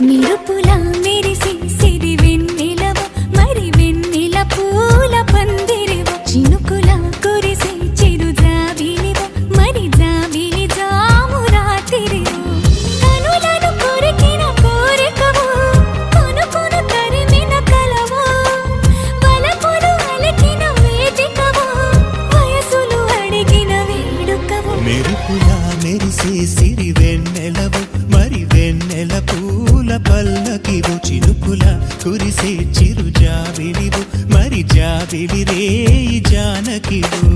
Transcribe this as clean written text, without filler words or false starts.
నిరుపులా మెరిసి సిరి వెన్నెలవు మరి వెన్నెల పూల పందిరివు చినుకులా కురిసి చిరు జాబిలివు మరి జాబిలి జాము రాత్రివు కనులను కొరికిన కోరికవు కొనుకొను తరిమిన కలవు వలపులు అలికిన వేదికవు వయసులు అడిగిన వేడుకవు మెరుపులా మెరిసే సిరి వెన్నెలవు మరి వెన్నెల పూల పల్లకివు చినుకుల కురిసే చిరు జాబిలివు మరి జాబిలి రే జానకివు